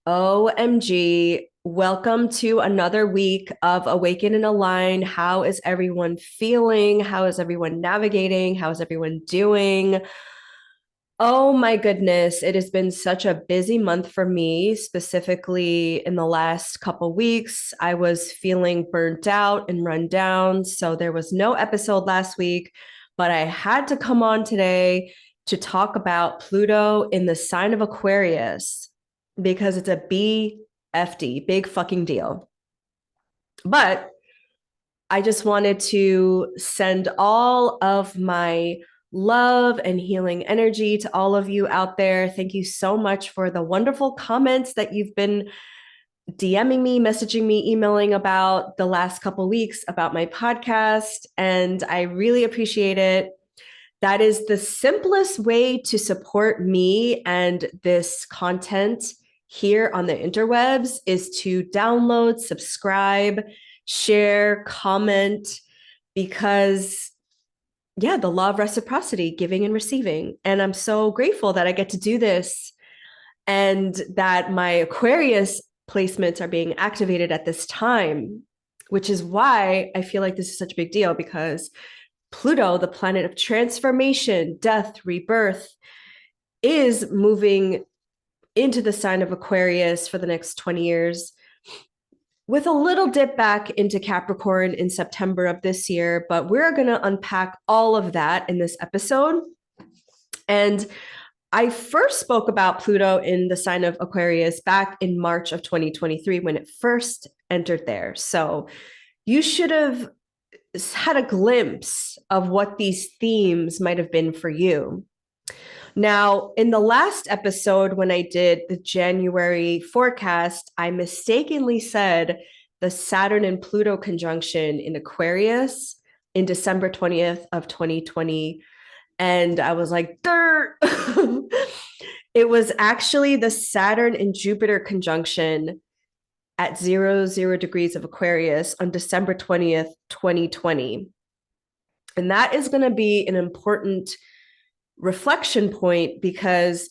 OMG. Welcome to another week of Awaken and Align. How is everyone feeling? How is everyone navigating? How is everyone doing? Oh my goodness, it has been such a busy month for me, specifically in the last couple weeks. I was feeling burnt out and run down, so there was no episode last week, but I had to come on today to talk about Pluto in the sign of Aquarius because it's a BFD, big fucking deal. But I just wanted to send all of my love and healing energy to all of you out there. Thank you so much for the wonderful comments that you've been DMing me, messaging me, emailing about the last couple of weeks about my podcast. And I really appreciate it. That is the simplest way to support me and this content here on the interwebs is to download, subscribe, share, comment, because the law of reciprocity, giving and receiving. And I'm so grateful that I get to do this and that my Aquarius placements are being activated at this time, which is why I feel like this is such a big deal because Pluto, the planet of transformation, death, rebirth, is moving into the sign of Aquarius for the next 20 years with a little dip back into Capricorn in September of this year. But we're going to unpack all of that in this episode. And I first spoke about Pluto in the sign of Aquarius back in March of 2023 when it first entered there. So you should have had a glimpse of what these themes might have been for you. Now, in the last episode, when I did the January forecast, I mistakenly said the Saturn and Pluto conjunction in Aquarius in December 20th of 2020. And I was like, dirt. It was actually the Saturn and Jupiter conjunction at 0 degrees of Aquarius on December 20th, 2020. And that is going to be an important reflection point because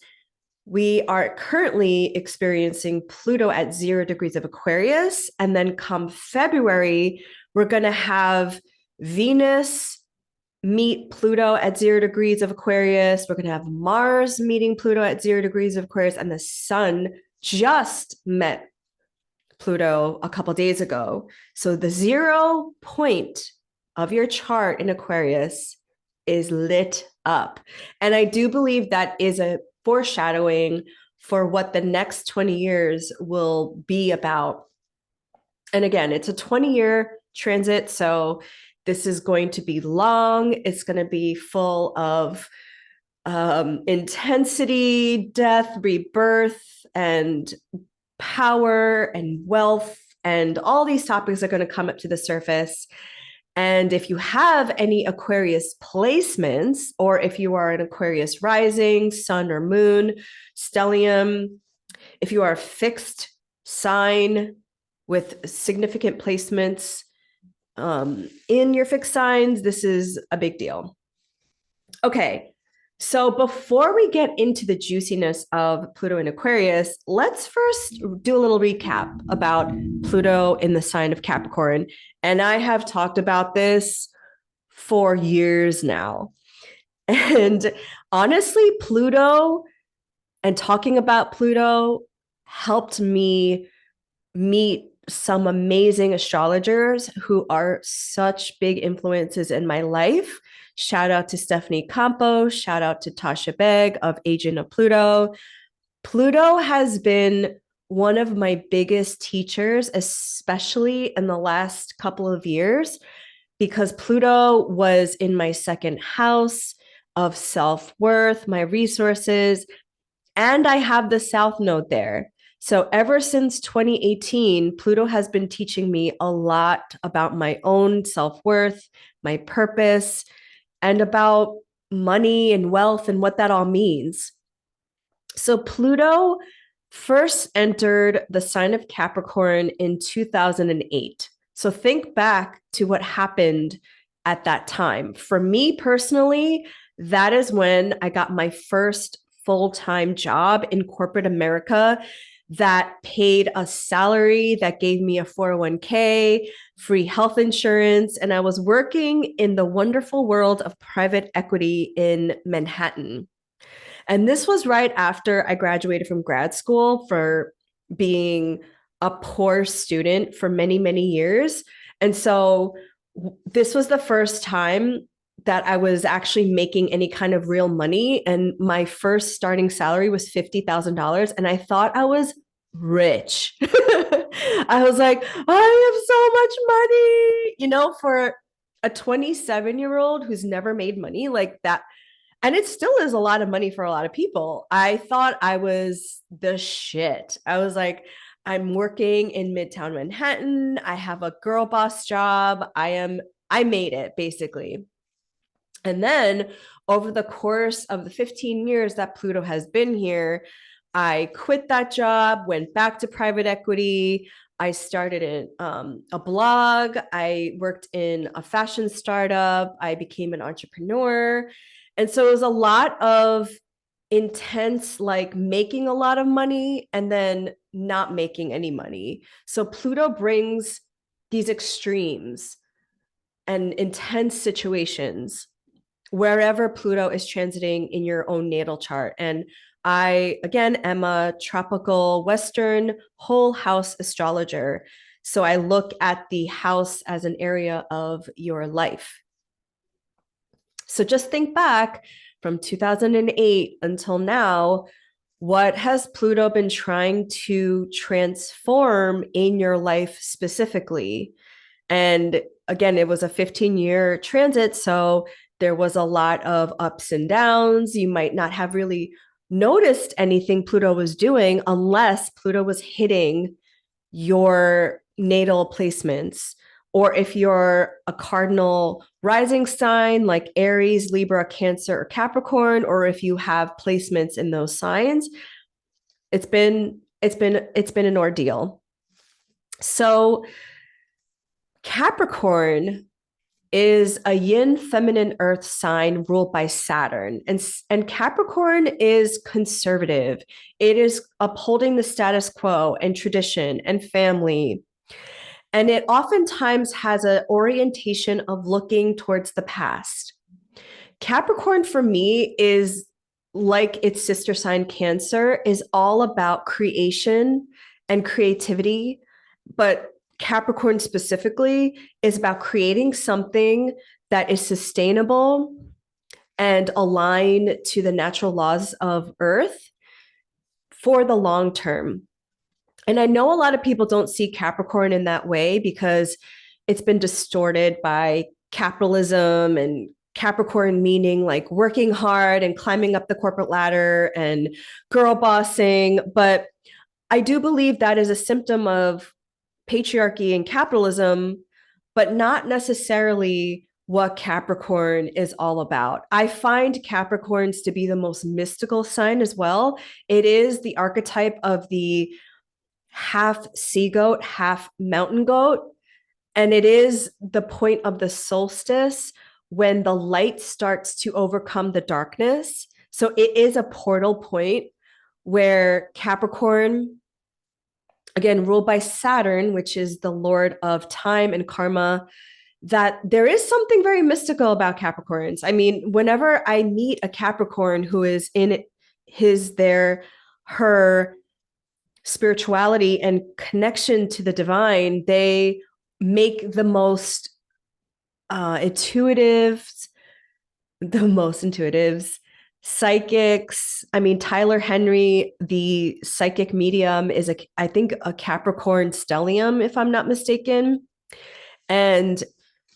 we are currently experiencing Pluto at 0 degrees of Aquarius. And then come February, we're going to have Venus meet Pluto at 0 degrees of Aquarius. We're going to have Mars meeting Pluto at 0 degrees of Aquarius. And the sun just met Pluto a couple days ago. So the 0 point of your chart in Aquarius is lit up. And I do believe that is a foreshadowing for what the next 20 years will be about. And again, it's a 20-year transit. So this is going to be long. It's going to be full of intensity, death, rebirth, and power and wealth. And all these topics are going to come up to the surface. And if you have any Aquarius placements, or if you are an Aquarius rising, sun or moon, stellium, if you are a fixed sign with significant placements in your fixed signs, this is a big deal. Okay, so before we get into the juiciness of Pluto in Aquarius, let's first do a little recap about Pluto in the sign of Capricorn. And I have talked about this for years now. And honestly, Pluto and talking about Pluto helped me meet some amazing astrologers who are such big influences in my life. Shout out to Stephanie Campos. Shout out to Tasha Begg of Agent of Pluto. Pluto has been one of my biggest teachers, especially in the last couple of years, because Pluto was in my second house of self-worth, my resources, and I have the South Node there. So ever since 2018, Pluto has been teaching me a lot about my own self-worth, my purpose, and about money and wealth and what that all means. So Pluto first entered the sign of Capricorn in 2008. So think back to what happened at that time. For me personally, that is when I got my first full-time job in corporate America. that paid a salary, that gave me a 401k, free health insurance. And I was working in the wonderful world of private equity in Manhattan. And this was right after I graduated from grad school for being a poor student for many, many years. And so this was the first time that I was actually making any kind of real money. And my first starting salary was $50,000. And I thought I was rich. I was like, I have so much money, for a 27-year-old who's never made money like that. And it still is a lot of money for a lot of people. I thought I was the shit. I was like, I'm working in Midtown Manhattan. I have a girl boss job. I made it basically. And then over the course of the 15 years that Pluto has been here, I quit that job, went back to private equity. I started a blog. I worked in a fashion startup. I became an entrepreneur. And so it was a lot of intense, like making a lot of money and then not making any money. So Pluto brings these extremes and intense situations wherever Pluto is transiting in your own natal chart. And I, again, am a tropical Western whole house astrologer. So I look at the house as an area of your life. So just think back from 2008 until now. What has Pluto been trying to transform in your life specifically? And again, it was a 15-year transit. So there was a lot of ups and downs. You might not have really noticed anything Pluto was doing unless Pluto was hitting your natal placements. Or if you're a cardinal rising sign like Aries, Libra, Cancer, or Capricorn, or if you have placements in those signs, it's been an ordeal. So Capricorn is a yin feminine earth sign ruled by Saturn. And Capricorn is conservative. It is upholding the status quo and tradition and family. And it oftentimes has an orientation of looking towards the past. Capricorn for me is like its sister sign Cancer, is all about creation and creativity, but Capricorn specifically is about creating something that is sustainable and aligned to the natural laws of Earth for the long term. And I know a lot of people don't see Capricorn in that way because it's been distorted by capitalism and Capricorn meaning like working hard and climbing up the corporate ladder and girl bossing. But I do believe that is a symptom of patriarchy and capitalism, but not necessarily what Capricorn is all about. I find Capricorns to be the most mystical sign as well. It is the archetype of the half sea goat, half mountain goat. And it is the point of the solstice when the light starts to overcome the darkness. So it is a portal point where Capricorn, again, ruled by Saturn, which is the lord of time and karma, that there is something very mystical about Capricorns. I mean, whenever I meet a Capricorn who is in her spirituality and connection to the divine, they make the most intuitives, psychics. I mean, Tyler Henry, the psychic medium, is I think a Capricorn stellium, if I'm not mistaken. And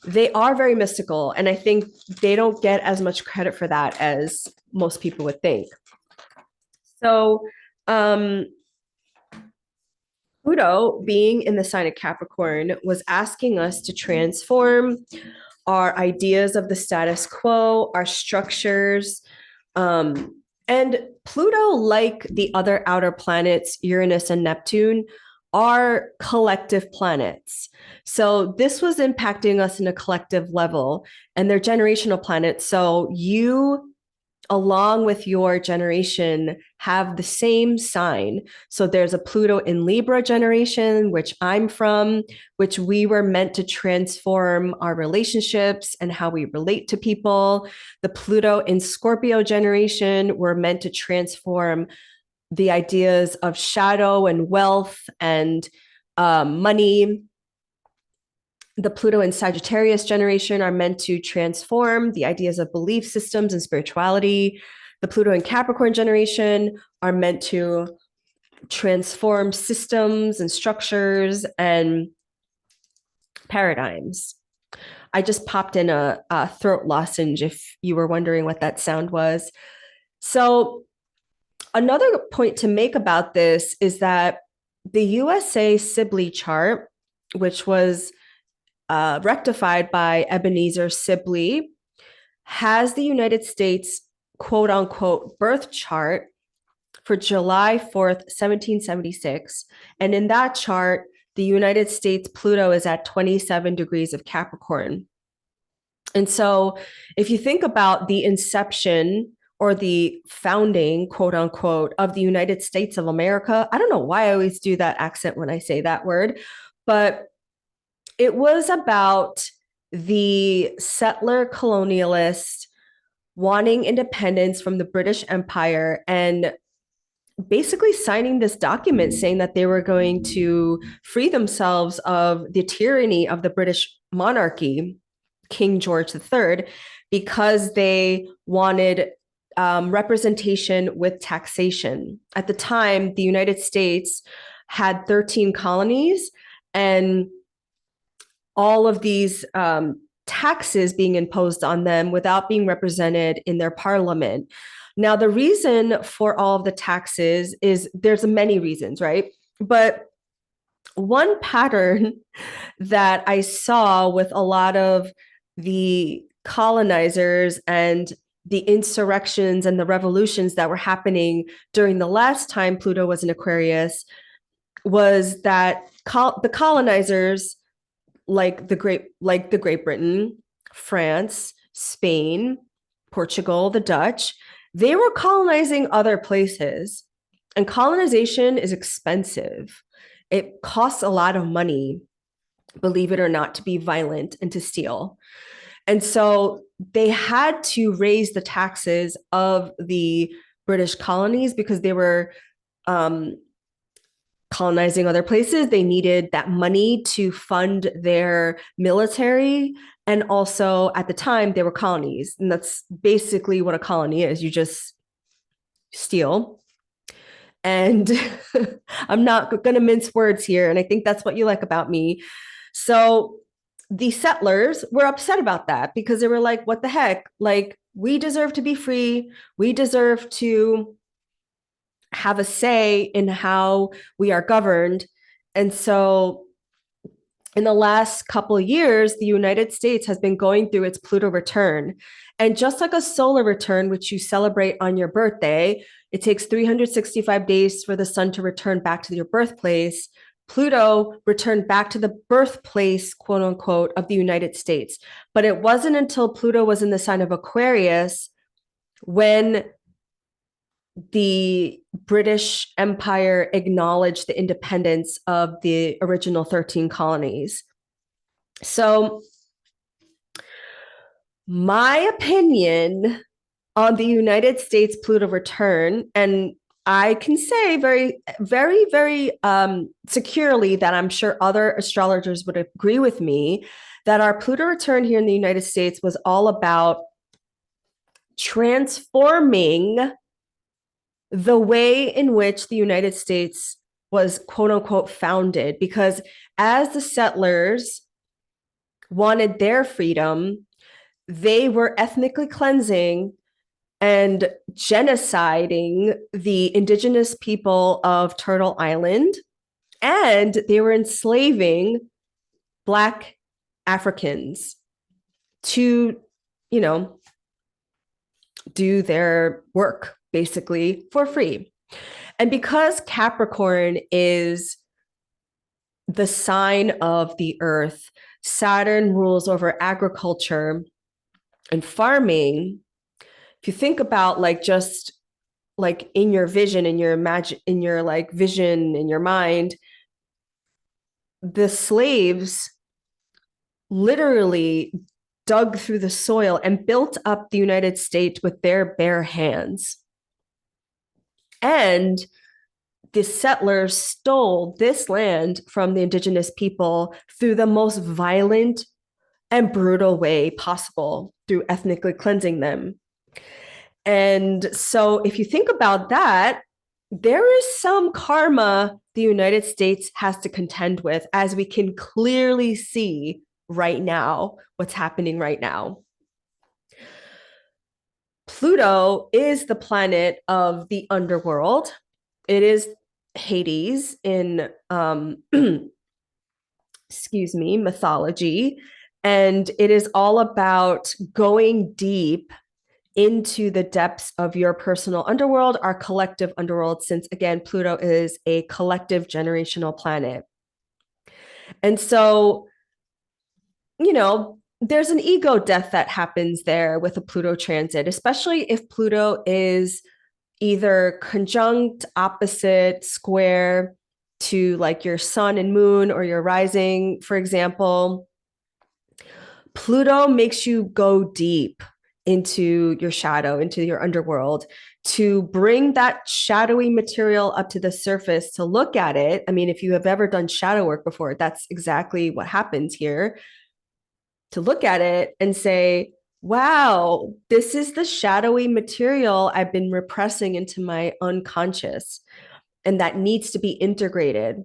they are very mystical. And I think they don't get as much credit for that as most people would think. So, Pluto, being in the sign of Capricorn, was asking us to transform our ideas of the status quo, our structures. And Pluto, like the other outer planets, Uranus and Neptune, are collective planets. So this was impacting us in a collective level, and they're generational planets. So you along with your generation have the same sign. So there's a Pluto in Libra generation, which I'm from, which we were meant to transform our relationships and how we relate to people. The Pluto in Scorpio generation, we're meant to transform the ideas of shadow and wealth and money. The Pluto and Sagittarius generation are meant to transform the ideas of belief systems and spirituality. The Pluto and Capricorn generation are meant to transform systems and structures and paradigms. I just popped in a throat lozenge if you were wondering what that sound was. So another point to make about this is that the USA Sibley chart, which was rectified by Ebenezer Sibley, has the United States quote unquote birth chart for July 4th, 1776. And in that chart, the United States Pluto is at 27 degrees of Capricorn. And so if you think about the inception or the founding, quote unquote, of the United States of America, I don't know why I always do that accent when I say that word, but it was about the settler colonialists wanting independence from the British Empire and basically signing this document saying that they were going to free themselves of the tyranny of the British monarchy, King George III, because they wanted representation with taxation. At the time, the United States had 13 colonies, and all of these taxes being imposed on them without being represented in their parliament. Now, the reason for all of the taxes is there's many reasons, right? But one pattern that I saw with a lot of the colonizers and the insurrections and the revolutions that were happening during the last time Pluto was in Aquarius was that the colonizers like the Great Britain, France, Spain, Portugal, the Dutch, they were colonizing other places. And colonization is expensive. It costs a lot of money, believe it or not, to be violent and to steal. And so they had to raise the taxes of the British colonies because they were colonizing other places. They needed that money to fund their military. And also at the time, they were colonies. And that's basically what a colony is. You just steal. And I'm not going to mince words here. And I think that's what you like about me. So the settlers were upset about that because they were like, what the heck? Like, we deserve to be free. We deserve to have a say in how we are governed. And so in the last couple of years, the United States has been going through its Pluto return. And just like a solar return, which you celebrate on your birthday, it takes 365 days for the sun to return back to your birthplace. Pluto returned back to the birthplace, quote unquote, of the United States. But it wasn't until Pluto was in the sign of Aquarius when the British Empire acknowledged the independence of the original 13 colonies. So, my opinion on the United States Pluto return, and I can say very, very, very securely that I'm sure other astrologers would agree with me that our Pluto return here in the United States was all about transforming the way in which the United States was quote unquote founded, because as the settlers wanted their freedom, they were ethnically cleansing and genociding the indigenous people of Turtle Island, and they were enslaving Black Africans to, you know, do their work basically for free. And because Capricorn is the sign of the earth, Saturn rules over agriculture and farming. if you think about like just like in your vision, in your like vision in your mind, the slaves literally dug through the soil and built up the United States with their bare hands. And the settlers stole this land from the indigenous people through the most violent and brutal way possible, through ethnically cleansing them. And so, if you think about that, there is some karma the United States has to contend with, as we can clearly see right now, what's happening right now. Pluto is the planet of the underworld. It is Hades in excuse me, mythology. And it is all about going deep into the depths of your personal underworld, our collective underworld, since again, Pluto is a collective generational planet. And so, you know, there's an ego death that happens there with a Pluto transit, especially if Pluto is either conjunct, opposite, square to like your sun and moon or your rising, for example. Pluto makes you go deep into your shadow, into your underworld, to bring that shadowy material up to the surface to look at it. I mean, if you have ever done shadow work before, that's exactly what happens here. To look at it and say, wow, this is the shadowy material I've been repressing into my unconscious, and that needs to be integrated.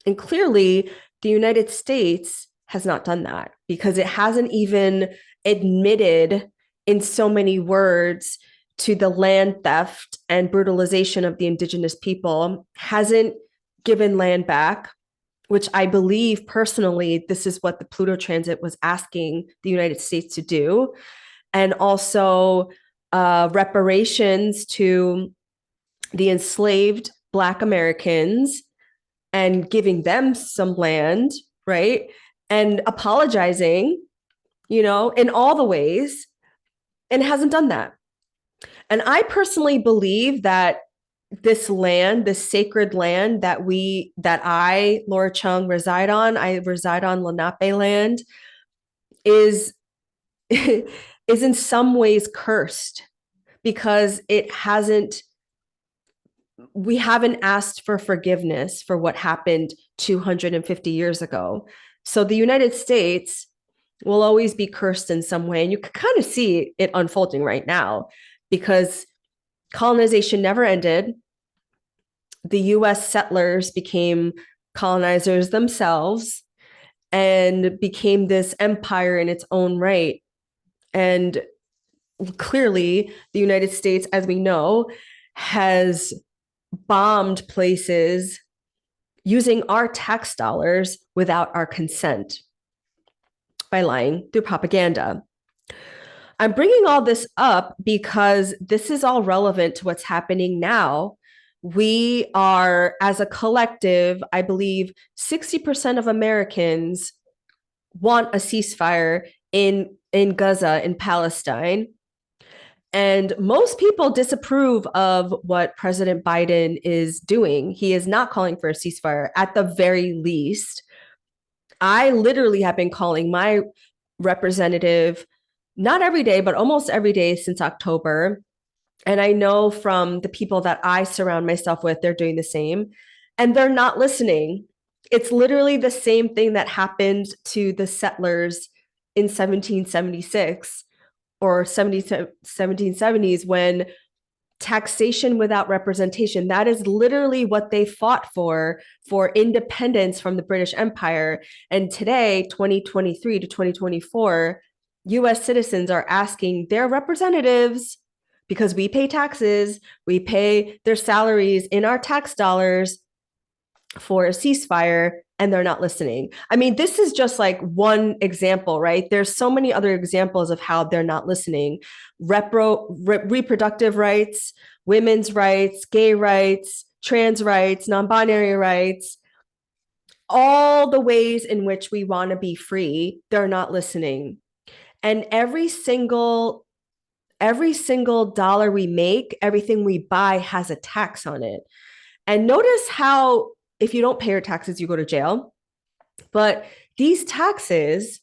And clearly, the United States has not done that because it hasn't even admitted in so many words to the land theft and brutalization of the indigenous people, hasn't given land back, which I believe personally, this is what the Pluto transit was asking the United States to do. And also reparations to the enslaved Black Americans and giving them some land, right? And apologizing, you know, in all the ways, and hasn't done that. And I personally believe that this land, this sacred land that I, Laura Chung, reside on, I reside on Lenape land, is is in some ways cursed because we haven't asked for forgiveness for what happened 250 years ago. So the United States will always be cursed in some way. And you can kind of see it unfolding right now because colonization never ended. The US settlers became colonizers themselves and became this empire in its own right. And clearly, the United States, as we know, has bombed places using our tax dollars without our consent by lying through propaganda. I'm bringing all this up because this is all relevant to what's happening now. We are, as a collective, I believe 60% of Americans want a ceasefire in Gaza, in Palestine. And most people disapprove of what President Biden is doing. He is not calling for a ceasefire at the very least. I literally have been calling my representative, not every day, but almost every day since October. And I know from the people that I surround myself with, they're doing the same. And they're not listening. It's literally the same thing that happened to the settlers in 1776 or 1770s when taxation without representation, that is literally what they fought for independence from the British Empire. And today, 2023 to 2024, US citizens are asking their representatives, because we pay taxes, we pay their salaries in our tax dollars, for a ceasefire, and they're not listening. I mean, this is just like one example, right? There's so many other examples of how they're not listening. Reproductive rights, women's rights, gay rights, trans rights, non-binary rights, all the ways in which we want to be free, they're not listening. And every single every single dollar we make, everything we buy has a tax on it. And notice how if you don't pay your taxes, you go to jail. But these taxes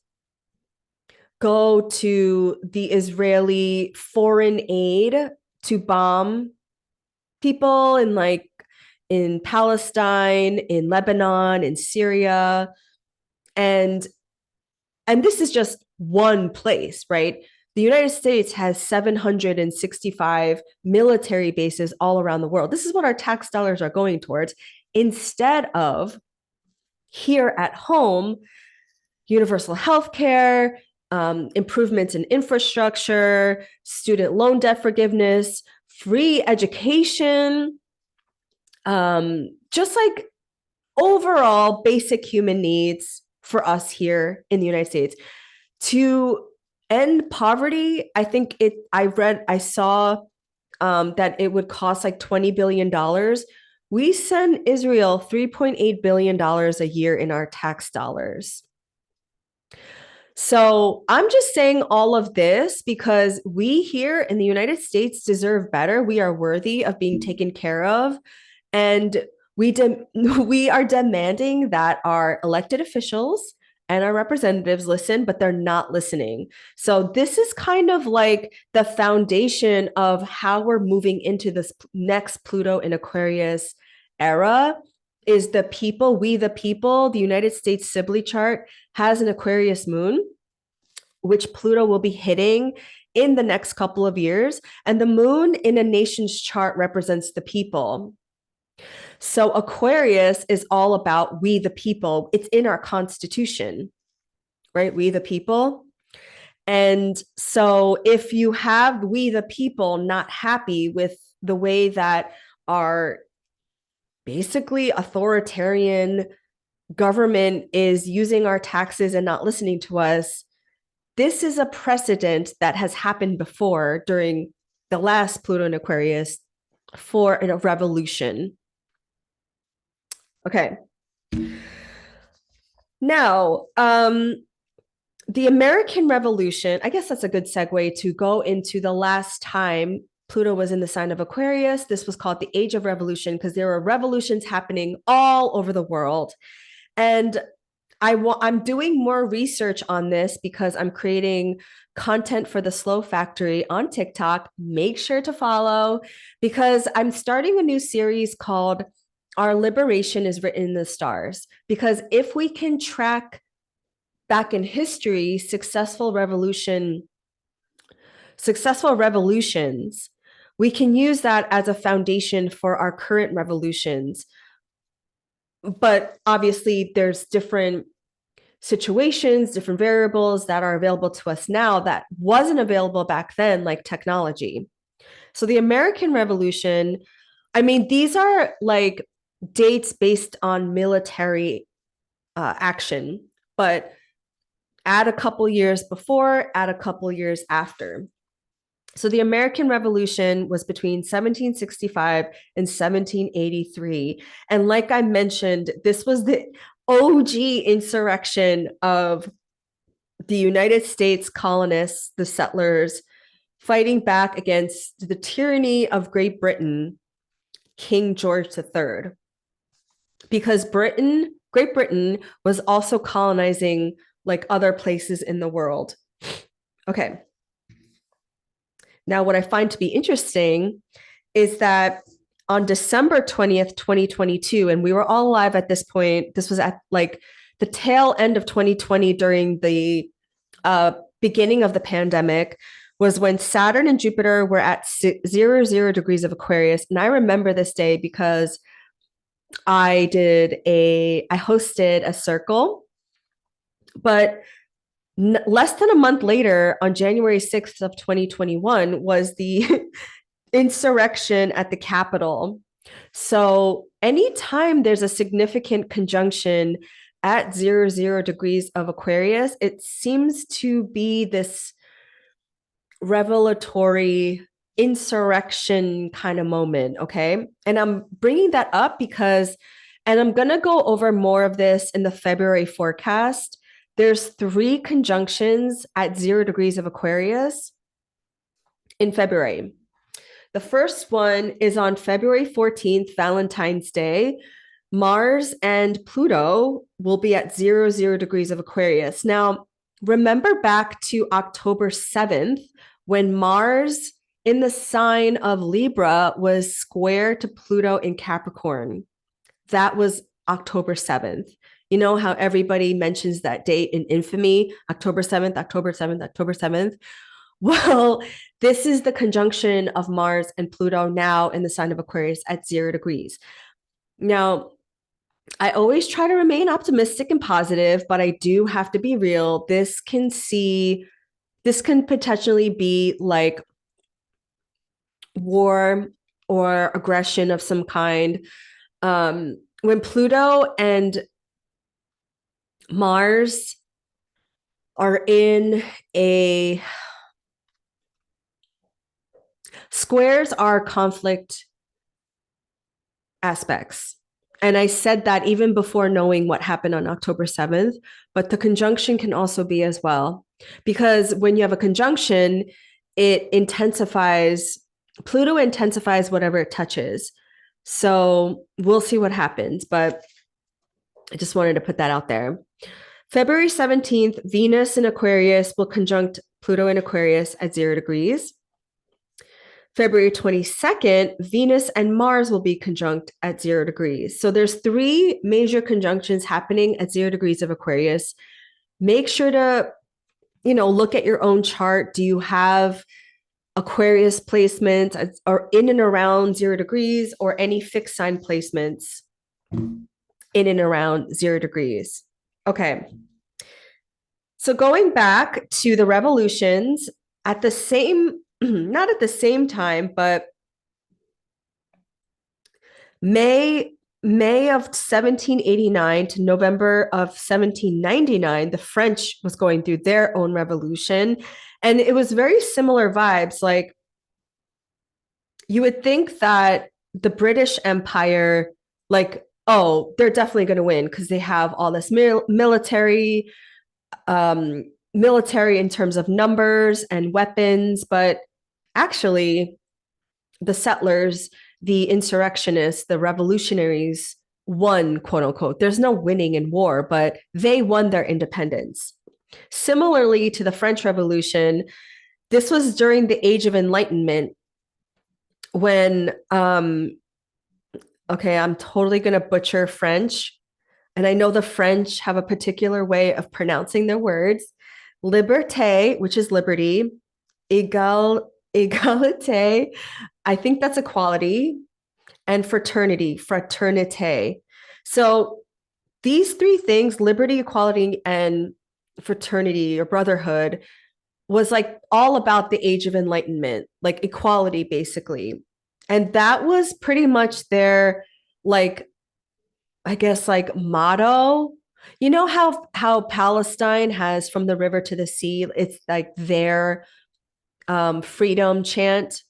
go to the Israeli foreign aid to bomb people in Palestine, in Lebanon, in Syria. And this is just one place, right? The United States has 765 military bases all around the world. This is what our tax dollars are going towards, instead of here at home, universal health care, improvements in infrastructure, student loan debt forgiveness, free education, just like overall basic human needs for us here in the United States. To end poverty, I saw that it would cost like $20 billion. We send Israel $3.8 billion a year in our tax dollars. So I'm just saying all of this because we here in the United States deserve better. We are worthy of being taken care of. And we are demanding that our elected officials and our representatives listen, but they're not listening. So this is kind of like the foundation of how we're moving into this next Pluto in Aquarius era is the people, we the people. The United States Sibley chart has an Aquarius moon, which Pluto will be hitting in the next couple of years. And the moon in a nation's chart represents the people. So Aquarius is all about we the people. It's in our constitution, right? We the people. And so if you have we the people not happy with the way that our basically authoritarian government is using our taxes and not listening to us, this is a precedent that has happened before during the last Pluto in Aquarius for a revolution. Okay. Now, the American Revolution, I guess that's a good segue to go into the last time Pluto was in the sign of Aquarius. This was called the Age of Revolution because there were revolutions happening all over the world. And I'm doing more research on this because I'm creating content for the Slow Factory on TikTok. Make sure to follow because I'm starting a new series called Our Liberation is Written in the Stars. Because if we can track back in history successful revolutions, we can use that as a foundation for our current revolutions. But obviously, there's different situations, different variables that are available to us now that wasn't available back then, like technology. So the American Revolution, I mean, these are like dates based on military action, but add a couple years before, add a couple years after. So the American Revolution was between 1765 and 1783. And like I mentioned, this was the OG insurrection of the United States colonists, the settlers, fighting back against the tyranny of Great Britain, King George III. Because Great Britain was also colonizing like other places in the world. Okay. Now, what I find to be interesting is that on December 20th, 2022, and we were all alive at this point, this was at like the tail end of 2020 during the beginning of the pandemic, was when Saturn and Jupiter were at 0 degrees of Aquarius. And I remember this day because I hosted a circle, but less than a month later, on January 6th of 2021, was the insurrection at the Capitol. So anytime there's a significant conjunction at 0 degrees of Aquarius, it seems to be this revelatory insurrection kind of moment, okay? And I'm bringing that up because, and I'm going to go over more of this in the February forecast. There's 3 conjunctions at 0 degrees of Aquarius. in February. The first one is on February 14th, Valentine's Day. Mars and Pluto will be at 0 degrees of Aquarius. Now, remember back to October 7th when Mars in the sign of Libra was square to Pluto in Capricorn. That was October 7th. You know how everybody mentions that date in infamy, October 7th, October 7th, October 7th? Well, this is the conjunction of Mars and Pluto now in the sign of Aquarius at 0 degrees. Now, I always try to remain optimistic and positive, but I do have to be real. This can potentially be like war or aggression of some kind. When Pluto and Mars are in a squares are conflict aspects. And I said that even before knowing what happened on October 7th, but the conjunction can also be as well. Because when you have a conjunction, it intensifies, Pluto intensifies whatever it touches. So we'll see what happens, but I just wanted to put that out there. February 17th, Venus in Aquarius will conjunct Pluto in Aquarius at 0 degrees. February 22nd, Venus and Mars will be conjunct at 0 degrees. So there's 3 major conjunctions happening at 0 degrees of Aquarius. Make sure to, look at your own chart. Do you have Aquarius placements or in and around 0 degrees or any fixed sign placements in and around 0 degrees? Okay. So going back to the revolutions at the same not at the same time, but May of 1789 to November of 1799, the French was going through their own revolution. And it was very similar vibes. Like you would think that the British Empire, like, oh, they're definitely going to win because they have all this military in terms of numbers and weapons, but actually the settlers, the insurrectionists, the revolutionaries won, quote unquote. There's no winning in war, but they won their independence. Similarly to the French Revolution, this was during the Age of Enlightenment when, okay, I'm totally going to butcher French. And I know the French have a particular way of pronouncing their words. Liberté, which is liberty, égalité, I think that's equality, and fraternité. So these 3 things, liberty, equality, and fraternity or brotherhood, was like all about the Age of Enlightenment, like equality, basically. And that was pretty much their, like, I guess, like motto. You know how Palestine has from the river to the sea, it's like their freedom chant.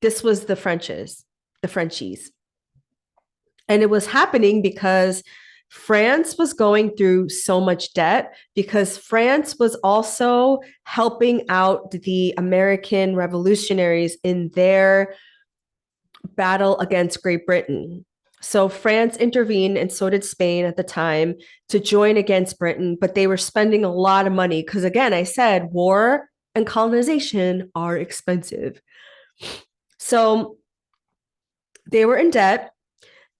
This was the Frenchies. And it was happening because France was going through so much debt because France was also helping out the American revolutionaries in their battle against Great Britain. So France intervened and so did Spain at the time to join against Britain, but they were spending a lot of money because, again, I said war and colonization are expensive. So they were in debt.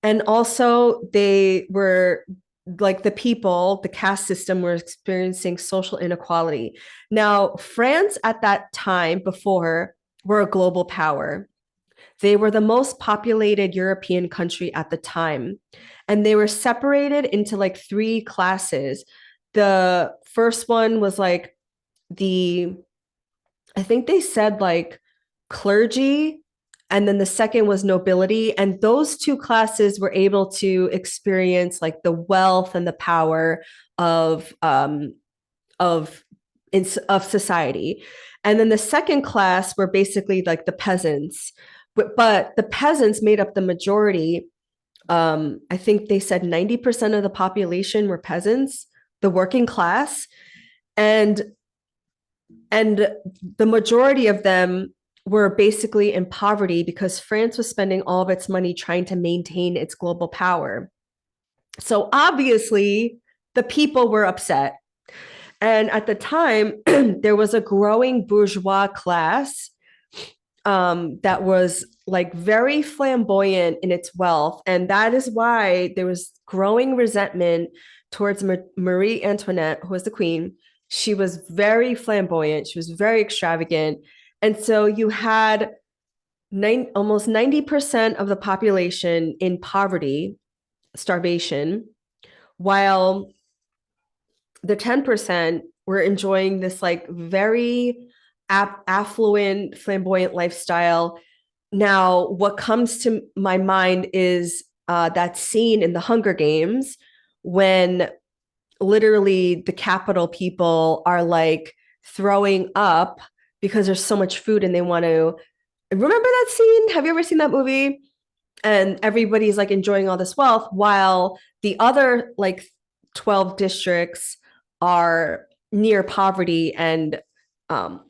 And also they were like the caste system were experiencing social inequality. Now, France at that time before were a global power. They were the most populated European country at the time. And they were separated into like 3 classes. The first one was like I think they said like clergy, and then the second was nobility. And those 2 classes were able to experience like the wealth and the power of society. And then the second class were basically like the peasants, but the peasants made up the majority. I think they said 90% of the population were peasants, the working class, and the majority of them were basically in poverty because France was spending all of its money trying to maintain its global power. So obviously, the people were upset. And at the time, there was a growing bourgeois class that was like very flamboyant in its wealth. And that is why there was growing resentment towards Marie Antoinette, who was the queen. She was very flamboyant, she was very extravagant. And so you had almost 90% of the population in poverty, starvation, while the 10% were enjoying this like very affluent, flamboyant lifestyle. Now, what comes to my mind is that scene in the Hunger Games when literally the capital people are like throwing up because there's so much food and they want to. Remember that scene? Have you ever seen that movie? And everybody's like enjoying all this wealth while the other like 12 districts are near poverty and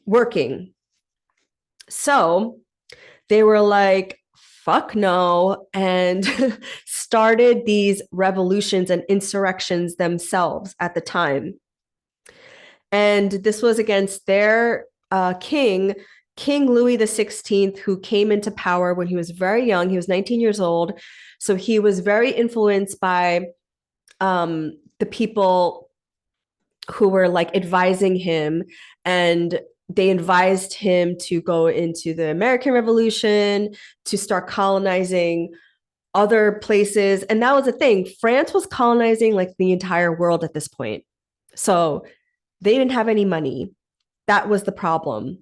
working. So they were like, fuck no, and started these revolutions and insurrections themselves at the time. And this was against their king, King Louis XVI, who came into power when he was very young. He was 19 years old. So he was very influenced by the people who were like advising him, and they advised him to go into the American Revolution, to start colonizing other places. And that was the thing. France was colonizing like the entire world at this point. So they didn't have any money. That was the problem.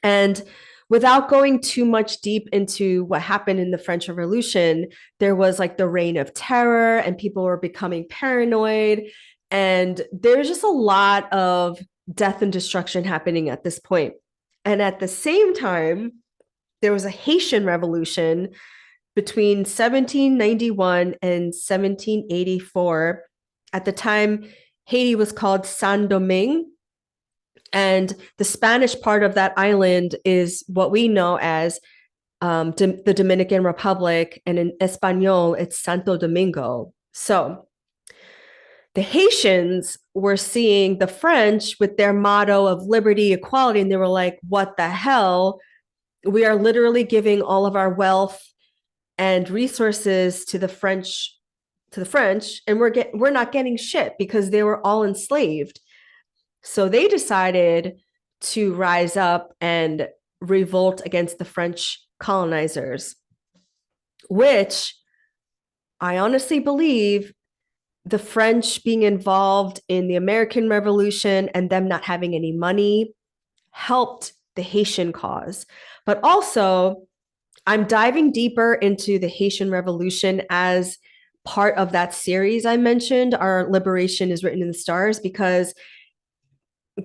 And without going too much deep into what happened in the French Revolution, there was like the reign of terror and people were becoming paranoid. And there's just a lot of death and destruction happening at this point. And at the same time, there was a Haitian revolution between 1791 and 1784. At the time, Haiti was called Saint Domingue. And the Spanish part of that island is what we know as the Dominican Republic. And in Espanol, it's Santo Domingo. So the Haitians were seeing the French with their motto of liberty, equality, and they were like, what the hell? We are literally giving all of our wealth and resources to the French, and we're not getting shit because they were all enslaved. So they decided to rise up and revolt against the French colonizers, which I honestly believe the French being involved in the American Revolution and them not having any money helped the Haitian cause. But also, I'm diving deeper into the Haitian Revolution as part of that series I mentioned, Our Liberation is Written in the Stars, because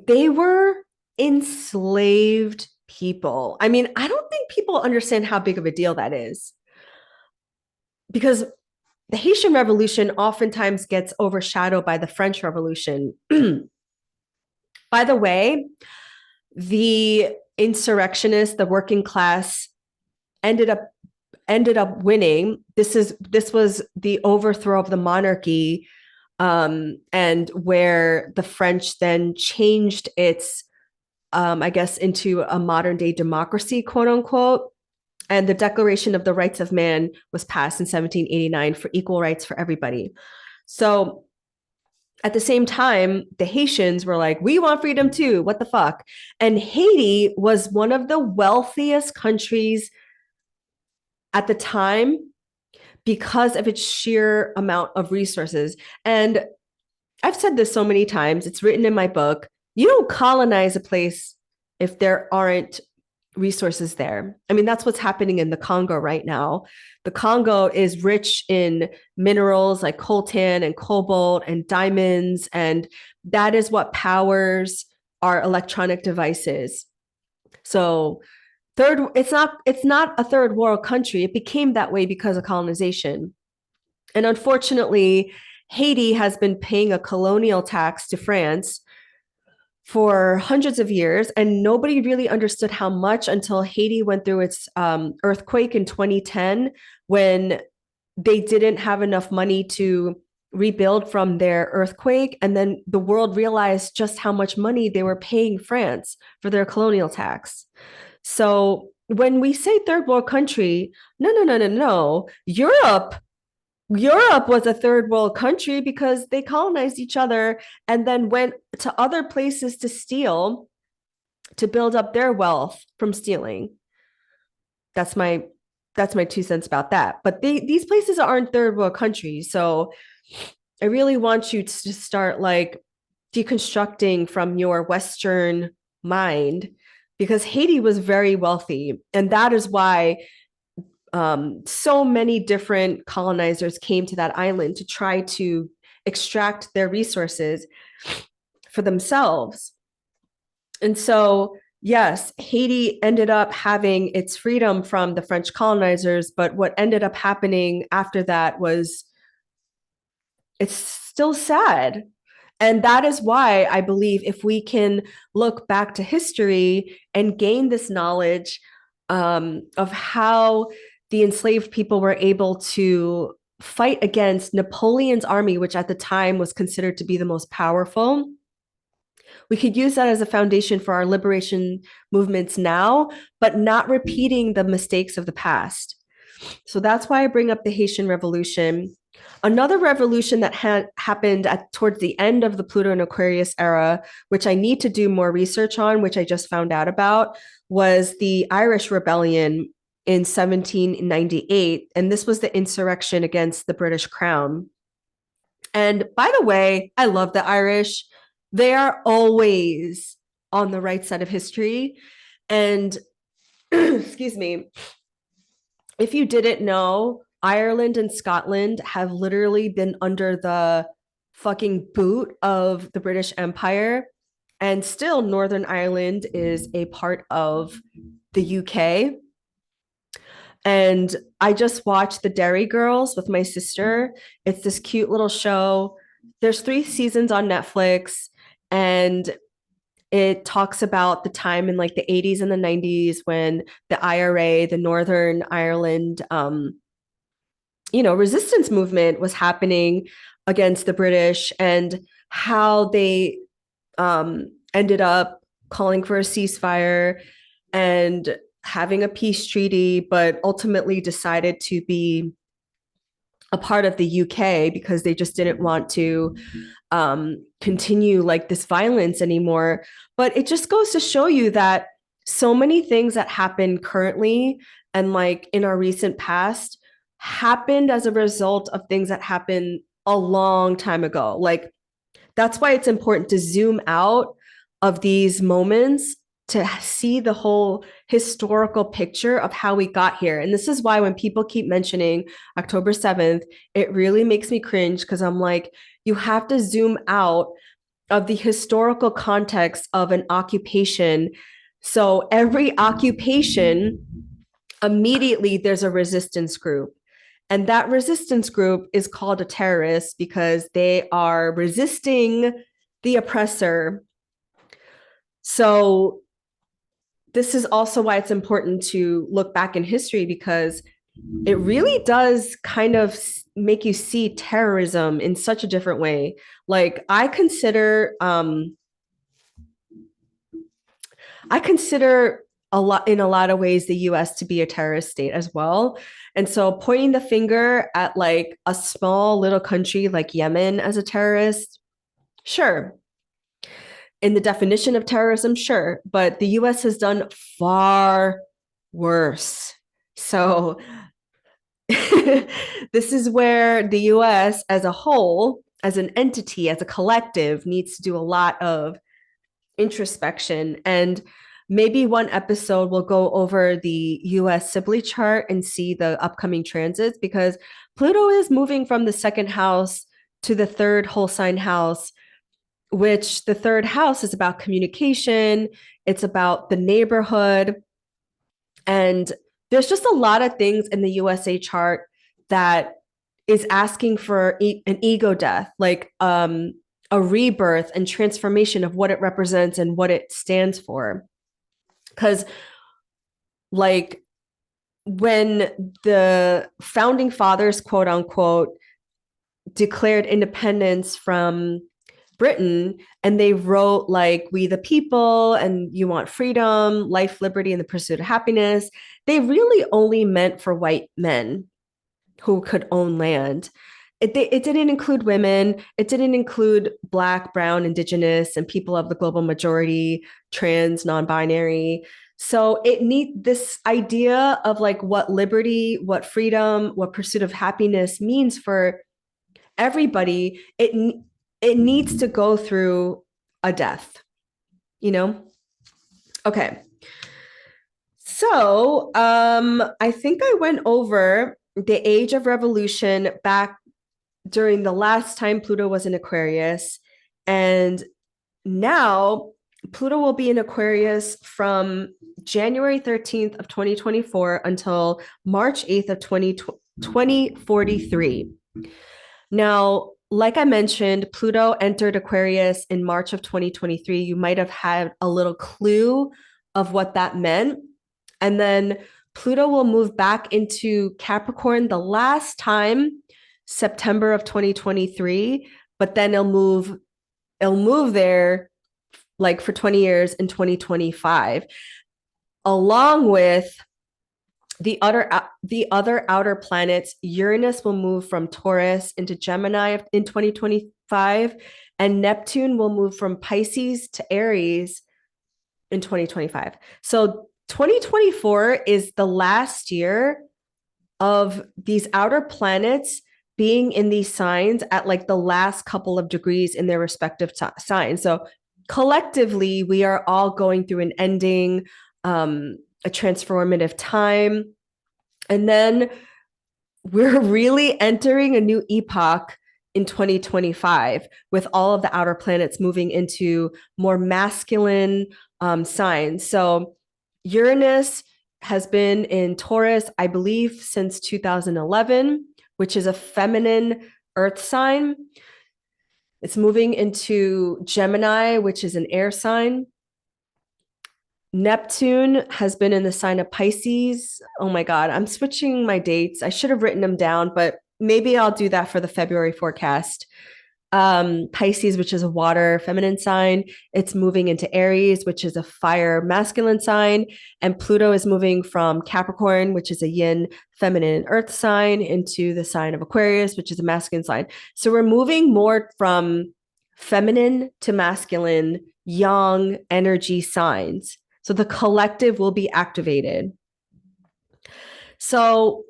they were enslaved people. I mean, I don't think people understand how big of a deal that is, because the Haitian Revolution oftentimes gets overshadowed by the French Revolution. By the way, the insurrectionists, the working class, ended up winning. This was the overthrow of the monarchy, and where the French then changed its, I guess, into a modern day democracy, quote unquote. And the Declaration of the Rights of Man was passed in 1789 for equal rights for everybody. So at the same time, the Haitians were like, we want freedom too. What the fuck? And Haiti was one of the wealthiest countries at the time because of its sheer amount of resources. And I've said this so many times, it's written in my book. You don't colonize a place if there aren't resources there. I mean, that's what's happening in the Congo right now. The Congo is rich in minerals like coltan and cobalt and diamonds, and that is what powers our electronic devices. So it's not a third world country. It became that way because of colonization. And unfortunately, Haiti has been paying a colonial tax to France for hundreds of years, and nobody really understood how much until Haiti went through its earthquake in 2010, when they didn't have enough money to rebuild from their earthquake. And then the world realized just how much money they were paying France for their colonial tax. So when we say third world country, no. Europe was a third world country because they colonized each other and then went to other places to steal, to build up their wealth from stealing. That's my 2 cents about that. But these places aren't third world countries. So I really want you to start like deconstructing from your Western mind, because Haiti was very wealthy. And that is why so many different colonizers came to that island to try to extract their resources for themselves. And so, yes, Haiti ended up having its freedom from the French colonizers, but what ended up happening after that was, it's still sad. And that is why I believe if we can look back to history and gain this knowledge of how the enslaved people were able to fight against Napoleon's army, which at the time was considered to be the most powerful, we could use that as a foundation for our liberation movements now, but not repeating the mistakes of the past. So that's why I bring up the Haitian Revolution. Another revolution that happened towards the end of the Pluto and Aquarius era, which I need to do more research on, which I just found out about, was the Irish Rebellion in 1798. And this was the insurrection against the British Crown. And by the way, I love the Irish. They are always on the right side of history. And excuse me, if you didn't know, Ireland and Scotland have literally been under the fucking boot of the British Empire. And still, Northern Ireland is a part of the UK. And I just watched The Derry Girls with my sister. It's this cute little show. There's 3 seasons on Netflix, and it talks about the time in like the 80s and the 90s when the IRA, the Northern Ireland, resistance movement was happening against the British, and how they ended up calling for a ceasefire and having a peace treaty, but ultimately decided to be a part of the UK because they just didn't want to continue like this violence anymore. But it just goes to show you that so many things that happen currently and like in our recent past happened as a result of things that happened a long time ago. Like that's why it's important to zoom out of these moments to see the whole historical picture of how we got here. And this is why when people keep mentioning October 7th, it really makes me cringe, because I'm like, you have to zoom out of the historical context of an occupation. So every occupation, immediately there's a resistance group. And that resistance group is called a terrorist because they are resisting the oppressor. So this is also why it's important to look back in history, because it really does kind of make you see terrorism in such a different way. Like I consider in a lot of ways the US to be a terrorist state as well. And so pointing the finger at like a small little country like Yemen as a terrorist, sure. In the definition of terrorism, sure, but the US has done far worse. So this is where the US as a whole, as an entity, as a collective, needs to do a lot of introspection. And maybe one episode will go over the US Sibley chart and see the upcoming transits, because Pluto is moving from the second house to the third whole sign house, which the third house is about communication. It's about the neighborhood. And there's just a lot of things in the USA chart that is asking for an ego death, like a rebirth and transformation of what it represents and what it stands for. Because, like, when the founding fathers, quote unquote, declared independence from Britain, and they wrote like "We the people" and "You want freedom, life, liberty, and the pursuit of happiness," they really only meant for white men who could own land. It didn't include women. It didn't include Black, Brown, Indigenous, and people of the global majority, trans, non-binary. So it need this idea of like what liberty, what freedom, what pursuit of happiness means for everybody. It needs to go through a death, you know? Okay. So I think I went over the age of revolution back during the last time Pluto was in Aquarius. And now Pluto will be in Aquarius from January 13th of 2024 until March 8th of 2043. Now, like I mentioned, Pluto entered Aquarius in March of 2023. You might have had a little clue of what that meant. And then Pluto will move back into Capricorn the last time, September of 2023, but then it'll move there like for 20 years in 2025, along with the other outer planets. Uranus will move from Taurus into Gemini in 2025, and Neptune will move from Pisces to Aries in 2025. So 2024 is the last year of these outer planets being in these signs at like the last couple of degrees in their respective signs. So collectively, we are all going through an ending, a transformative time. And then we're really entering a new epoch in 2025 with all of the outer planets moving into more masculine signs. So Uranus has been in Taurus, I believe, since 2011, which is a feminine earth sign. It's moving into Gemini, which is an air sign. Neptune has been in the sign of Pisces. Oh my God, I'm switching my dates. I should have written them down, but maybe I'll do that for the February forecast. Pisces, which is a water feminine sign, it's moving into Aries, which is a fire masculine sign. And Pluto is moving from Capricorn, which is a yin feminine earth sign, into the sign of Aquarius, which is a masculine sign. So we're moving more from feminine to masculine, yang energy signs. So the collective will be activated. So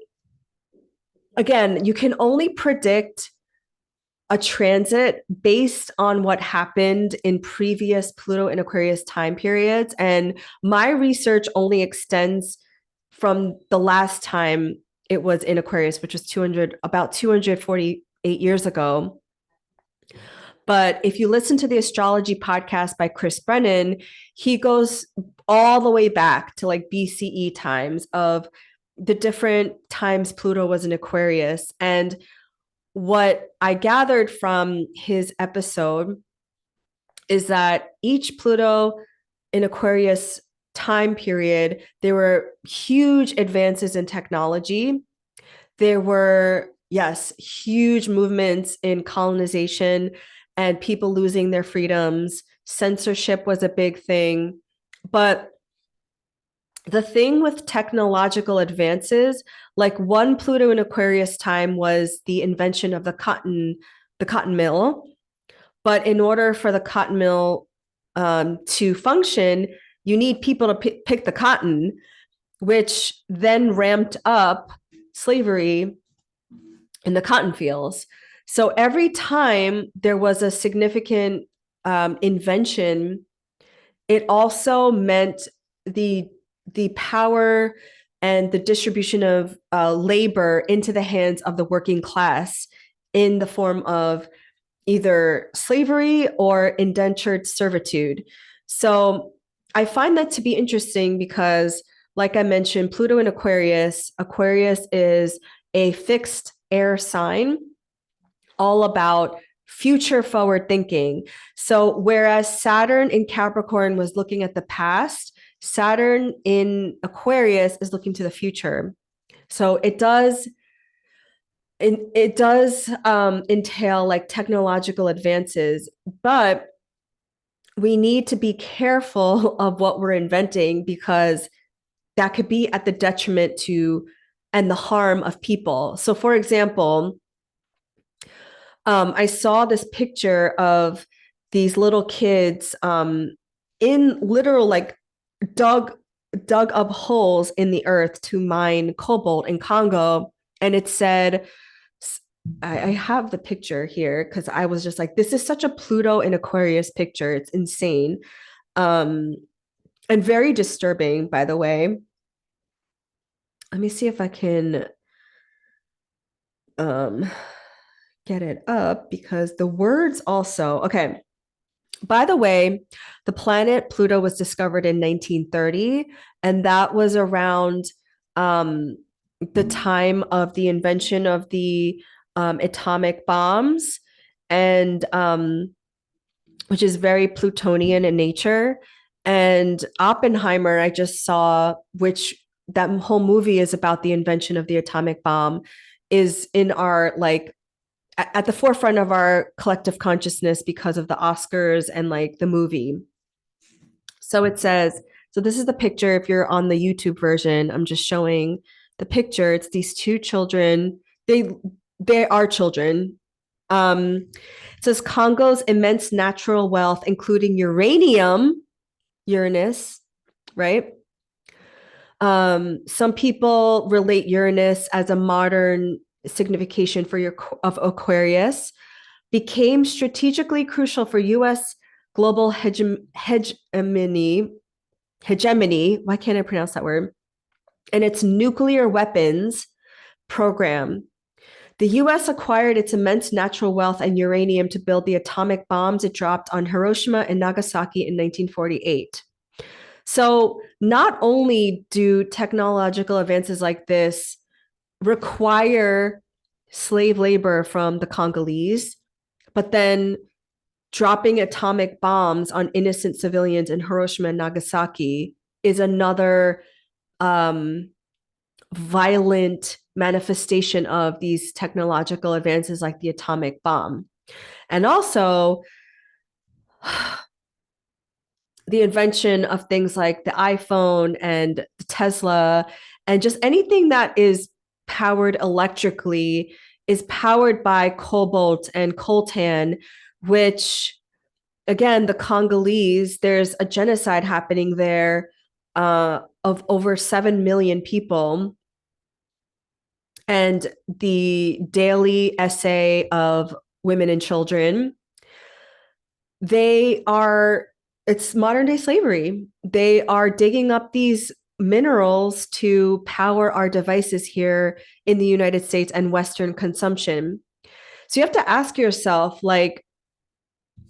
again, you can only predict a transit based on what happened in previous Pluto and Aquarius time periods. And my research only extends from the last time it was in Aquarius, which was about 248 years ago. But if you listen to the Astrology podcast by Chris Brennan, he goes all the way back to like BCE times of the different times Pluto was in Aquarius. And what I gathered from his episode is that each Pluto in Aquarius time period, there were huge advances in technology. There were, yes, huge movements in colonization and people losing their freedoms. Censorship was a big thing. But the thing with technological advances, like one Pluto in Aquarius time was the invention of the cotton mill. But in order for the cotton mill to function, you need people to pick the cotton, which then ramped up slavery in the cotton fields. So every time there was a significant invention, it also meant the power and the distribution of labor into the hands of the working class in the form of either slavery or indentured servitude. So I find that to be interesting because, like I mentioned, Pluto in Aquarius is a fixed air sign, all about future forward thinking. So whereas Saturn in Capricorn was looking at the past, Saturn in Aquarius is looking to the future. So it does entail like technological advances, but we need to be careful of what we're inventing because that could be at the detriment to and the harm of people. So, for example, I saw this picture of these little kids in literal like dug dug up holes in the earth to mine cobalt in Congo, and it said, I have the picture here because I was just like, this is such a Pluto and Aquarius picture. It's insane. Um, and very disturbing, by the way. Let me see if I can um get it up because the words also, okay. By the way, the planet Pluto was discovered in 1930, and that was around um, the time of the invention of the atomic bombs, and which is very Plutonian in nature. And Oppenheimer, I just saw, which that whole movie is about the invention of the atomic bomb, is in our like at the forefront of our collective consciousness because of the Oscars and like the movie. So it says, so this is the picture. If you're on the YouTube version, I'm just showing the picture. It's these two children. They are children. It says Congo's immense natural wealth, including uranium, Uranus, right? Some people relate Uranus as a modern signification for your of Aquarius, became strategically crucial for U.S. global hegemony. Why can't I pronounce that word? And its nuclear weapons program. The U.S. acquired its immense natural wealth and uranium to build the atomic bombs it dropped on Hiroshima and Nagasaki in 1948. So not only do technological advances like this require slave labor from the Congolese, but then dropping atomic bombs on innocent civilians in Hiroshima and Nagasaki is another violent manifestation of these technological advances like the atomic bomb. And also, the invention of things like the iPhone and the Tesla and just anything that is powered electrically is powered by cobalt and coltan, which again, the Congolese, there's a genocide happening there of over 7 million people. And the daily essay of women and children, it's modern day slavery. They are digging up these minerals to power our devices here in the United States and Western consumption. So you have to ask yourself, like,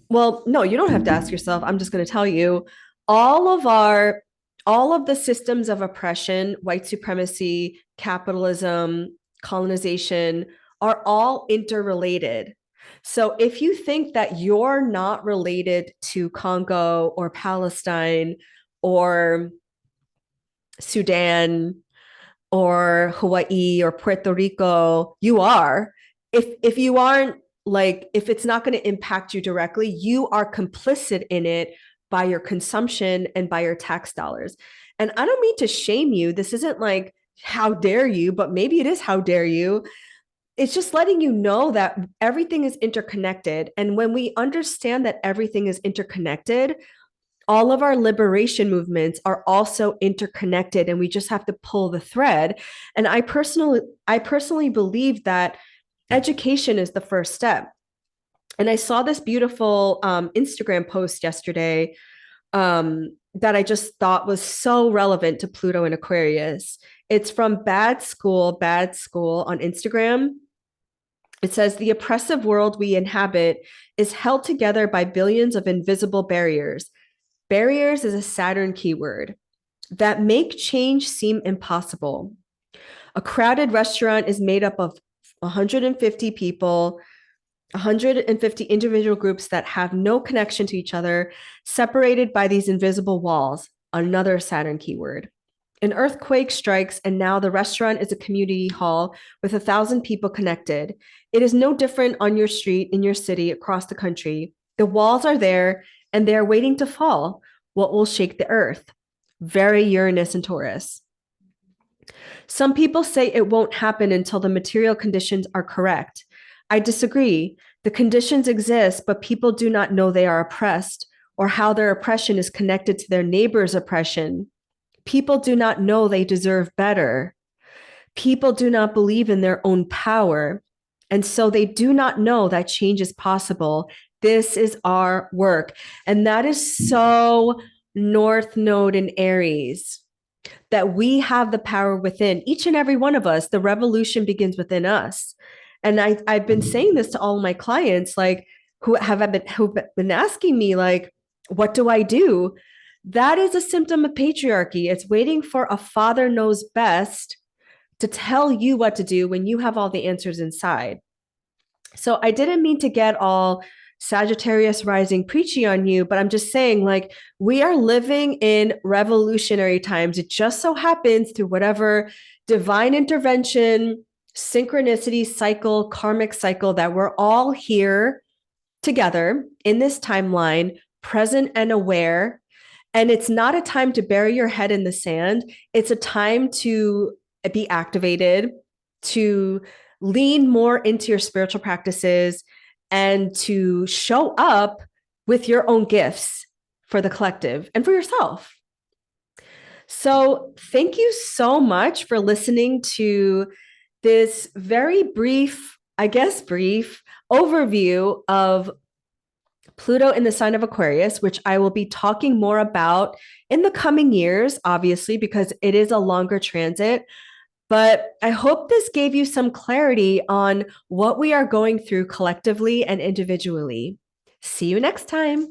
well, no, you don't have to ask yourself. I'm just going to tell you all of the systems of oppression, white supremacy, capitalism, colonization are all interrelated. So if you think that you're not related to Congo or Palestine or Sudan or Hawaii or Puerto Rico, you are. If you aren't, like, if it's not going to impact you directly, you are complicit in it by your consumption and by your tax dollars. And I don't mean to shame you. This isn't like how dare you, but maybe it is how dare you. It's just letting you know that everything is interconnected. And when we understand that everything is interconnected, all of our liberation movements are also interconnected, and we just have to pull the thread. And I personally believe that education is the first step. And I saw this beautiful Instagram post yesterday that I just thought was so relevant to Pluto and Aquarius. It's from Bad School on Instagram. It says, the oppressive world we inhabit is held together by billions of invisible barriers. Barriers is a Saturn keyword that make change seem impossible. A crowded restaurant is made up of 150 people. 150 individual groups that have no connection to each other, separated by these invisible walls, another Saturn keyword. An earthquake strikes, and now the restaurant is a community hall with 1,000 people connected. It is no different on your street, in your city, across the country. The walls are there, and they are waiting to fall. What will shake the earth? Very Uranus and Taurus. Some people say it won't happen until the material conditions are correct. I disagree. The conditions exist, but people do not know they are oppressed or how their oppression is connected to their neighbor's oppression. People do not know they deserve better. People do not believe in their own power. And so they do not know that change is possible. This is our work. And that is so North Node in Aries, that we have the power within each and every one of us. The revolution begins within us. And I've been saying this to all of my clients, like who've been asking me, like, what do I do? That is a symptom of patriarchy. It's waiting for a father knows best to tell you what to do when you have all the answers inside. So I didn't mean to get all Sagittarius rising preachy on you, but I'm just saying, like, we are living in revolutionary times. It just so happens through whatever divine intervention, synchronicity cycle, karmic cycle, that we're all here together in this timeline, present and aware. And it's not a time to bury your head in the sand. It's a time to be activated, to lean more into your spiritual practices, and to show up with your own gifts for the collective and for yourself. So thank you so much for listening to this very brief, I guess brief, overview of Pluto in the sign of Aquarius, which I will be talking more about in the coming years, obviously, because it is a longer transit. But I hope this gave you some clarity on what we are going through collectively and individually. See you next time.